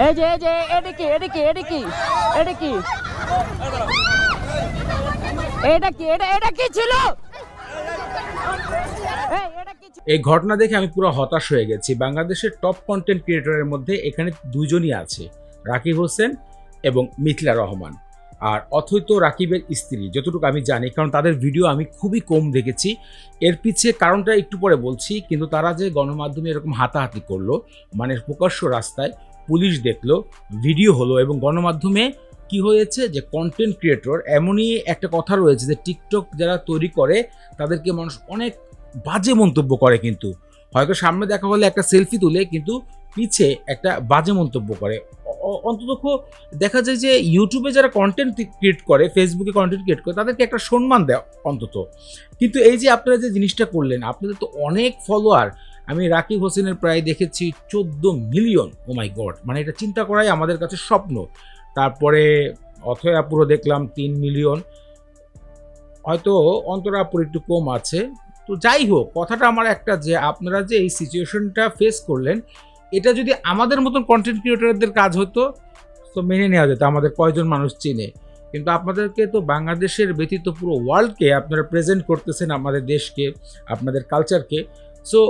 এই যে এটা কি এটা কি এটা কি এটা কি এটা কি এটা কি ছিল? এই ঘটনা দেখে আমি পুরো হতাশ হয়ে গেছি। বাংলাদেশের টপ কন্টেন্ট ক্রিয়েটরের মধ্যে এখানে দুইজনই আছে, রাকিব হোসেন এবং মিথিলা রহমান। আর অথৈত রাকিবের স্ত্রী, যতটুকু আমি জানি, কারণ তাদের ভিডিও আমি খুবই কম দেখেছি। এর পিছিয়ে কারণটা একটু পরে বলছি, কিন্তু তারা যে গণমাধ্যমে এরকম হাতাহাতি করলো, মানে প্রকাশ্য রাস্তায় পুলিশ দেখলো, ভিডিও হলো, এবং গণমাধ্যমে কি হয়েছে যে কন্টেন্ট ক্রিয়েটর, এমনই একটা কথা রয়েছে যে টিকটক যারা তৈরি করে তাদেরকে মানুষ অনেক বাজে মন্তব্য করে, কিন্তু হয়তো সামনে দেখা হলে একটা সেলফি তুলে, কিন্তু পিছে একটা বাজে মন্তব্য করে। অন্তত দেখা যায় যে ইউটিউবে যারা কন্টেন্ট ক্রিয়েট করে, ফেসবুকে কন্টেন্ট ক্রিয়েট করে, তাদেরকে একটা সম্মান দেয় অন্তত। কিন্তু এই যে আপনারা যে জিনিসটা করলেন, আপনাদের তো অনেক ফলোয়ার, আমি রাকিব হোসেনের প্রায় দেখেছি 14 মিলিয়ন। ও মাই গড, মানে এটা চিন্তা করাই আমাদের কাছে স্বপ্ন। তারপরে অথয়া পুরো দেখলাম 3 মিলিয়ন, হয়তো অন্তরাপুর একটু কম আছে। তো যাই হোক, কথাটা আমার একটা, যে আপনারা যে এই সিচুয়েশনটা ফেস করলেন, এটা যদি আমাদের মতন কন্টেন্ট ক্রিয়েটরদের কাজ হতো তো মেনে নেওয়া যেত, আমাদের কয়জন মানুষ চিনে। কিন্তু আপনাদেরকে তো বাংলাদেশের ব্যতীত পুরো ওয়ার্ল্ডকে আপনারা প্রেজেন্ট করতেছেন, আমাদের দেশকে, আপনাদের কালচারকে। সো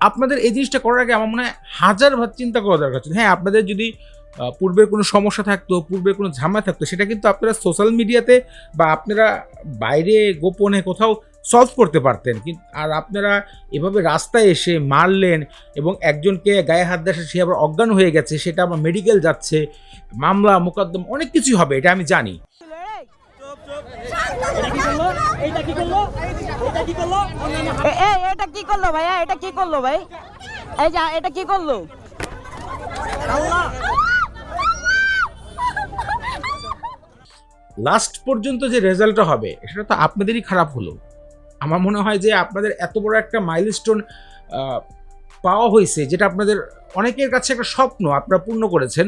আপনাদের এই জিনিসটা করার আগে আমার মনে হয় হাজার ভাগ চিন্তা করা দরকার ছিল। হ্যাঁ, আপনাদের যদি পূর্বের কোনো সমস্যা থাকতো, পূর্বের কোনো ঝামেলা থাকতো, সেটা কিন্তু আপনারা সোশ্যাল মিডিয়াতে বা আপনারা বাইরে গোপনে কোথাও সলভ করতে পারতেন। কিন্তু আর আপনারা এভাবে রাস্তায় এসে মারলেন, এবং একজনকে গায়ে হাত দিয়ে সে আবার অজ্ঞান হয়ে গেছে, সেটা আবার মেডিকেল যাচ্ছে, মামলা মোকদ্দমা অনেক কিছুই হবে, এটা আমি জানি। এটা কি করলো ভাইয়া? এটা কি করলো ভাই? এই যে এটা কি করলো? লাস্ট পর্যন্ত যে রেজাল্টটা হবে সেটা তো আপনাদেরই খারাপ হলো। আমার মনে হয় যে আপনাদের এত বড় একটা মাইলস্টোন পাওয়া হয়েছে, যেটা আপনাদের অনেকের কাছে একটা স্বপ্ন, আপনারা পূর্ণ করেছেন।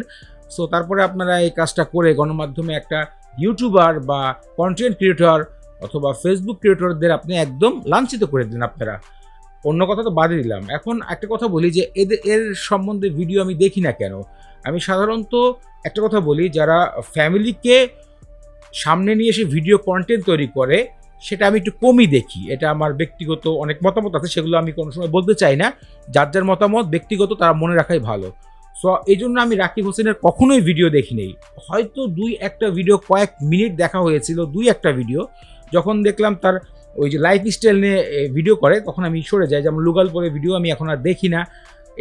সো তারপরে আপনারা এই কাজটা করে গণমাধ্যমে একটা ইউটিউবার বা কন্টেন্ট ক্রিয়েটর অথবা ফেসবুক ক্রিয়েটরদের আপনি একদম লাঞ্ছিত করে দিন আপনারা। অন্য কথা তো বাদই দিলাম। এখন একটা কথা বলি, যে এর সম্বন্ধে ভিডিও আমি দেখি না কেন। আমি সাধারণত একটা কথা বলি, যারা ফ্যামিলিকে সামনে নিয়ে এসে ভিডিও কন্টেন্ট তৈরি করে, সেটা আমি একটু কমই দেখি। এটা আমার ব্যক্তিগত অনেক মতামত আছে, সেগুলো আমি কোনো সময় বলতে চাই না। যার যার মতামত ব্যক্তিগত, তারা মনে রাখাই ভালো। সো এই জন্য আমি রাকিব হোসেনের কখনোই ভিডিও দেখি নেই। হয়তো 2-1টা ভিডিও, কয়েক মিনিট দেখা হয়েছিল, 2-1টা ভিডিও। যখন দেখলাম তার ওই যে লাইফ স্টাইল নিয়ে ভিডিও করে, তখন আমি সরে যাই। যেমন লুগাল পরে ভিডিও আমি এখন আর দেখি না।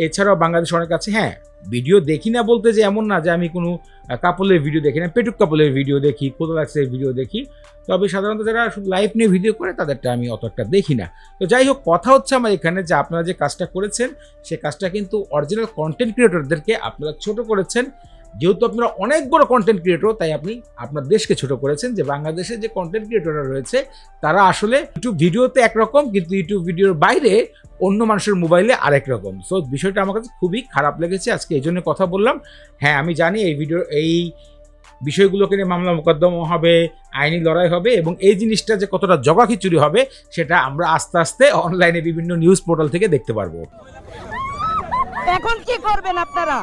এছাড়াও বাংলাদেশ অনেক আছে। হ্যাঁ, ভিডিও দেখি না বলতে যে এমন না যে আমি কোনো কাপলের ভিডিও দেখি না, পেটুক কাপলের ভিডিও দেখি, কোদালাক্সের ভিডিও দেখি। তবে সাধারণত যারা শুধু লাইফ নিয়ে ভিডিও করে, তাদেরটা আমি অত একটা দেখি না। তো যাই হোক, কথা হচ্ছে আমার এখানে যে আপনারা যে কাজটা করেছেন, সে কাজটা কিন্তু অরিজিনাল কন্টেন্ট ক্রিয়েটরদেরকে আপনারা ছোট করেছেন। যেহেতু আপনারা অনেক বড় কন্টেন্ট ক্রিয়েটর, তাই আপনি আপনার দেশকে ছোট করেছেন। যে বাংলাদেশের যে কন্টেন্ট ক্রিয়েটররা রয়েছে, তারা আসলে ইউটিউব ভিডিওতে একরকম, কিন্তু ইউটিউব ভিডিওর বাইরে অন্য মানুষের মোবাইলে আরেক রকম। সো বিষয়টা আমার কাছে খুবই খারাপ লেগেছে, আজকে এই জন্য কথা বললাম। হ্যাঁ, আমি জানি এই বিষয়গুলোকে নিয়ে মামলা মোকদ্দমা হবে, আইনি লড়াই হবে, এবং এই জিনিসটা যে কতটা জগাখিচুরি হবে, সেটা আমরা আস্তে আস্তে অনলাইনে বিভিন্ন নিউজ পোর্টাল থেকে দেখতে পারবো। এখন কি করবেন আপনারা?